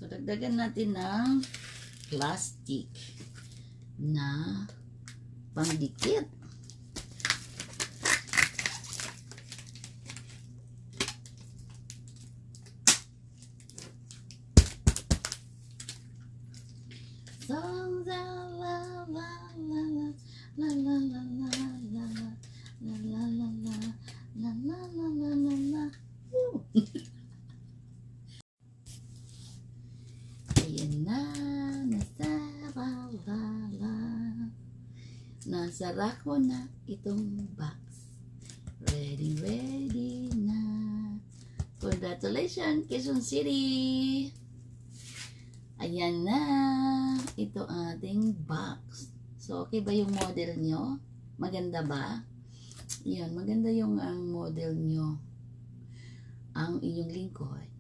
So, dagdagan natin ng plastic na pangdikit. Songs la la la la la la la la la la la la la la la la la la la. Ayan na, nasara ko na itong box. Ready na. Congratulations, Quezon City! Ayan na, ito ating box. So, okay ba yung model nyo? Maganda ba? Yun, maganda yung ang model nyo. Ang inyong lingkod.